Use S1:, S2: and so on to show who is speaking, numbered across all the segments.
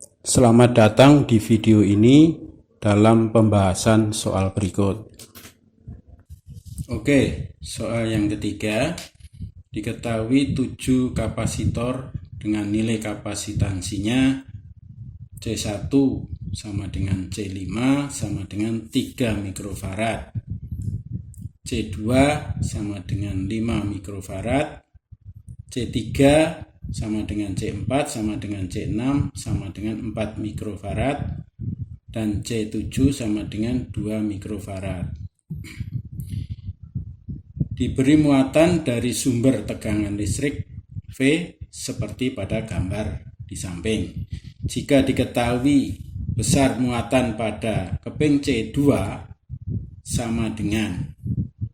S1: Selamat datang di video ini dalam pembahasan soal berikut. Oke, soal yang ketiga. Diketahui 7 kapasitor dengan nilai kapasitansinya C1 sama dengan C5 sama dengan 3 mikrofarad. C2 sama dengan 5 mikrofarad. C3 sama dengan C4 sama dengan C6 sama dengan 4 mikrofarad, dan C7 sama dengan 2 mikrofarad. Diberi muatan dari sumber tegangan listrik V seperti pada gambar di samping. Jika diketahui besar muatan pada keping C2 sama dengan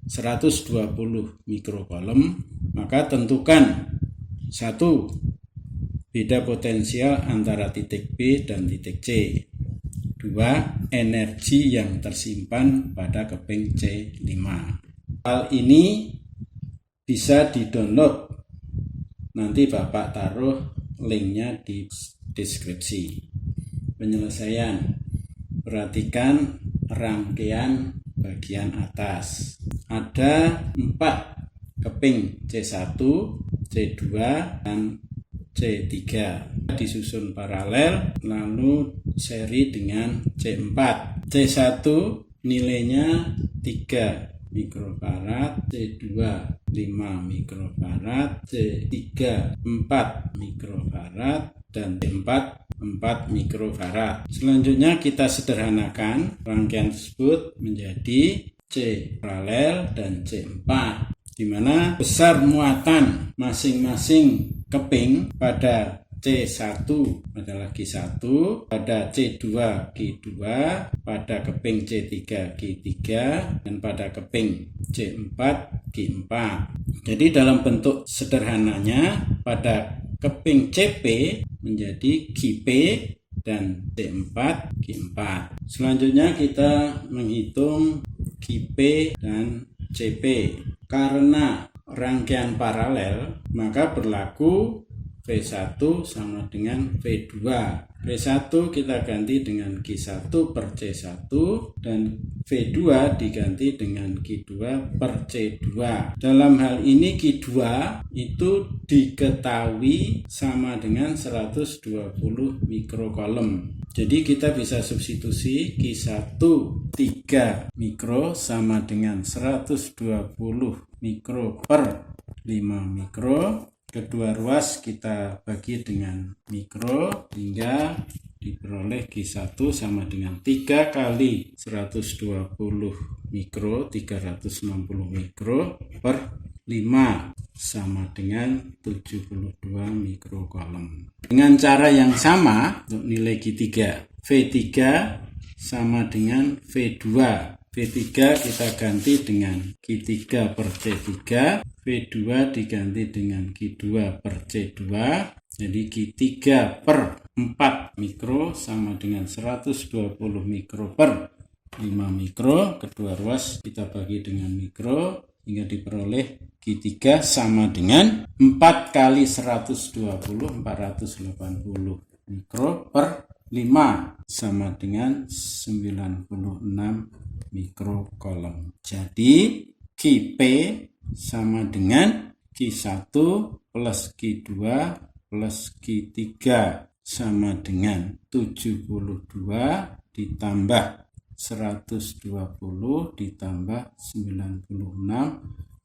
S1: 120 mikrocoulomb, maka tentukan 1. Beda potensial antara titik B dan titik C. 2. Energi yang tersimpan pada keping C5. Hal ini bisa di-download. Nanti Bapak taruh linknya di deskripsi. Penyelesaian. Perhatikan rangkaian bagian atas. Ada 4 keping C1, C2, dan C3 disusun paralel lalu seri dengan C4. C1 nilainya 3 mikrofarad, C2 5 mikrofarad, C3 4 mikrofarad, dan C4 4 mikrofarad. Selanjutnya kita sederhanakan rangkaian tersebut menjadi C paralel dan C4, di mana besar muatan masing-masing keping pada C1 adalah Q1, pada C2 Q2, pada keping C3 Q3, dan pada keping C4 Q4. Jadi dalam bentuk sederhananya pada keping CP menjadi QP dan C4 Q4. Selanjutnya kita menghitung QP dan CP. Karena rangkaian paralel, maka berlaku V1 sama dengan V2. V1 kita ganti dengan Q1 per C1, dan V2 diganti dengan Q2 per C2. Dalam hal ini Q2 itu diketahui sama dengan 120 mikrocoulomb. Jadi kita bisa substitusi Q1 3 mikro sama dengan 120 mikro per 5 mikro. Kedua ruas kita bagi dengan mikro hingga diperoleh Q1 sama dengan 3 kali 120 mikro, 360 mikro per 5 sama dengan 72 mikrocoulomb. Dengan cara yang sama untuk nilai Q3, V3 sama dengan V2. V3 kita ganti dengan Q3 per C3, V2 diganti dengan Q2 per C2, jadi Q3 per 4 mikro sama dengan 120 mikro per 5 mikro. Kedua ruas kita bagi dengan mikro hingga diperoleh Q3 sama dengan 4 kali 120, 480 mikro per 5 sama dengan 96 mikrocoulomb. Jadi QP sama dengan Q1 plus Q2 plus Q3 sama dengan 72 ditambah 120 ditambah 96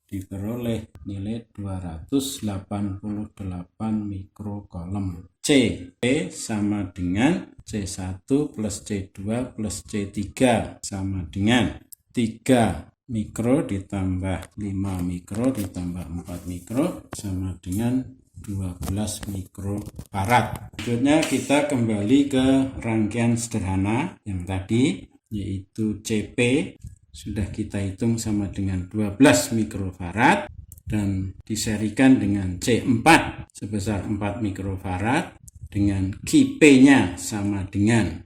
S1: diperoleh nilai 288 mikrocoulomb. CP sama dengan C1 plus C2 plus C3 sama dengan 3 mikro ditambah 5 mikro ditambah 4 mikro sama dengan 12 mikrofarad. Selanjutnya kita kembali ke rangkaian sederhana yang tadi, yaitu CP sudah kita hitung sama dengan 12 mikrofarad dan diserikan dengan C4 sebesar 4 mikrofarad dengan QP-nya sama dengan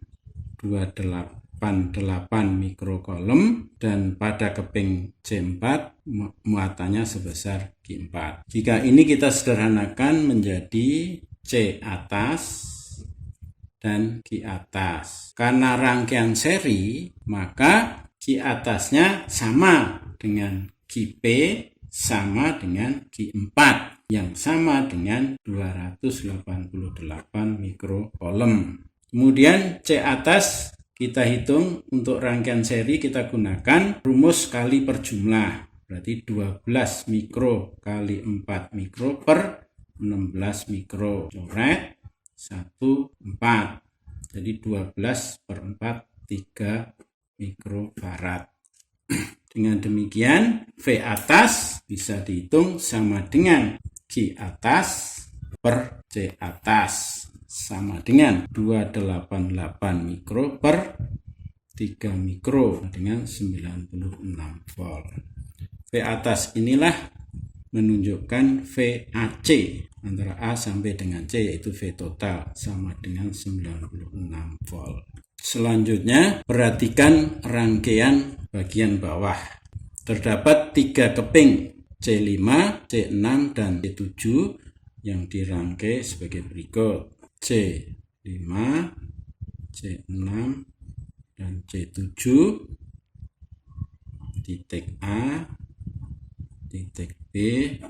S1: 288 mikrocoulomb dan pada keping C4 muatannya sebesar Q4. Jika ini kita sederhanakan menjadi C atas dan Q atas. Karena rangkaian seri, maka Q atasnya sama dengan QP sama dengan Q4 yang sama dengan 288 mikrocoulomb. Kemudian C atas kita hitung untuk rangkaian seri, kita gunakan rumus kali per jumlah. Berarti 12 mikro kali 4 mikro per 16 mikro. Coret 1, 4. Jadi 12 per 4, 3 mikrofarad. Dengan demikian V atas bisa dihitung sama dengan Q atas per C atas, sama dengan 288 mikro per 3 mikro dengan 96 volt. V atas inilah menunjukkan VAC antara A sampai dengan C, yaitu V total sama dengan 96 volt. Selanjutnya perhatikan rangkaian bagian bawah. Terdapat 3 keping C5, C6 dan C7 yang dirangkai sebagai berikut. C5, C6 dan C7, titik A, titik B,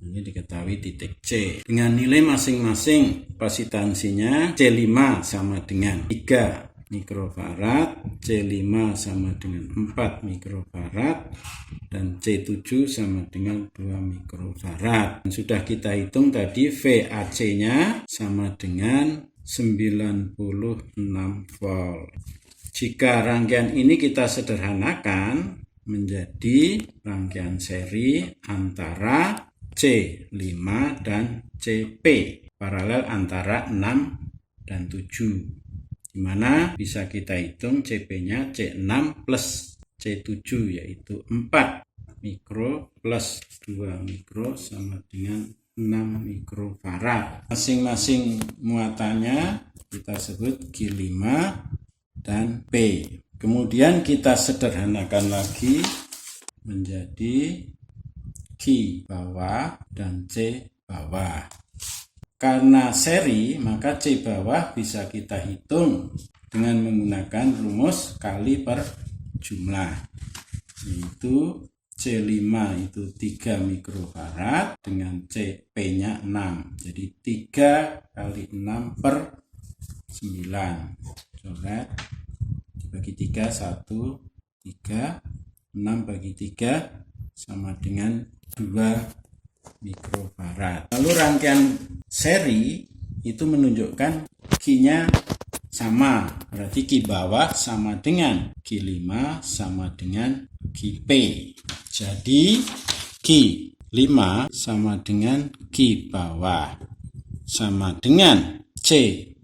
S1: ini diketahui titik C. Dengan nilai masing-masing kapasitansinya C5 sama dengan 3 mikrofarad, C5 sama dengan 4 mikrofarad, dan C7 sama dengan 2 mikrofarad. Sudah kita hitung tadi VAC-nya sama dengan 96 volt. Jika rangkaian ini kita sederhanakan menjadi rangkaian seri antara C5 dan CP, paralel antara 6 dan 7, di mana bisa kita hitung CP-nya C6 plus C7, yaitu 4 mikro plus 2 mikro sama dengan 6 mikrofarad. Masing-masing muatannya kita sebut Q5 dan P. Kemudian kita sederhanakan lagi menjadi Q bawah dan C bawah. Karena seri, maka C bawah bisa kita hitung dengan menggunakan rumus kali per jumlah, yaitu C5 itu 3 mikrofarad dengan CP-nya 6. Jadi 3 kali 6 per 9. Coret bagi 3, 1, 3, 6 bagi 3 sama dengan 2 mikrofarad. Lalu rangkaian seri itu menunjukkan Q-nya sama, berarti Q bawah sama dengan Q5 sama dengan QP. Jadi Q5 sama dengan Q bawah sama dengan C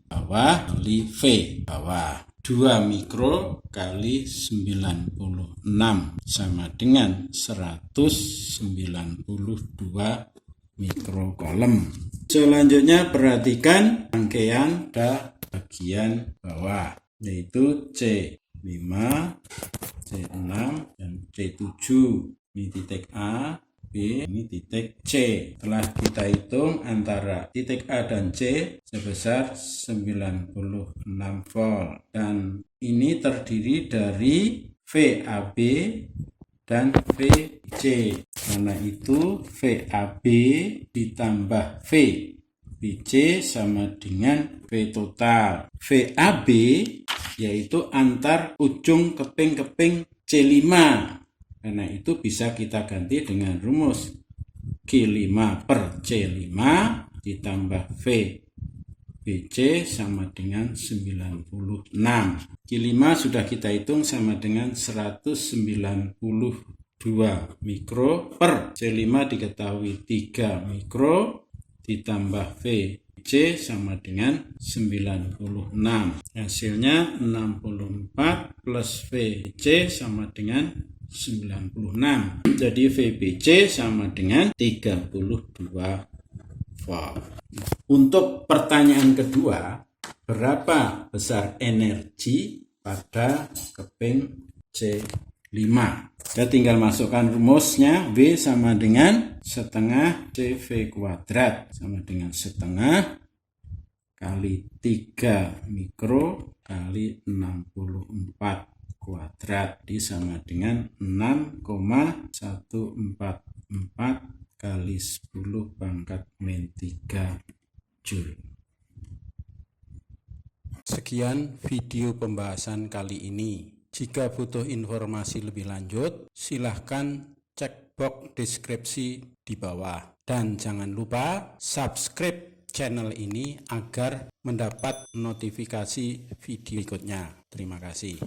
S1: bawah kali V bawah. 2 mikro kali 96 sama dengan 192 mikrocoulomb. Selanjutnya perhatikan rangkaian pada bagian bawah, yaitu C5, C6 dan C7. Ini titik A, B, ini titik C. Telah kita hitung antara titik A dan C sebesar 96 volt. Dan ini terdiri dari VAB dan VC. Karena itu VAB ditambah VC sama dengan V total. VAB yaitu antar ujung keping-keping C5. Karena itu bisa kita ganti dengan rumus Q5 per C5 ditambah VBC sama dengan 96. Q5 sudah kita hitung sama dengan 192 mikro per C5 diketahui 3 mikro ditambah VC sama dengan 96. Hasilnya 64 plus VC sama dengan 96. Jadi VBC sama dengan 32 volt. Untuk pertanyaan kedua, berapa besar energi pada keping C5? Kita tinggal masukkan rumusnya. V sama dengan setengah CV kuadrat sama dengan setengah kali 3 mikro kali 64 kuadrat sama dengan 6,144 kali 10 pangkat min 3 Joule. Sekian video pembahasan kali ini. Jika butuh informasi lebih lanjut, silahkan cek box deskripsi di bawah. Dan jangan lupa subscribe channel ini agar mendapat notifikasi video berikutnya. Terima kasih.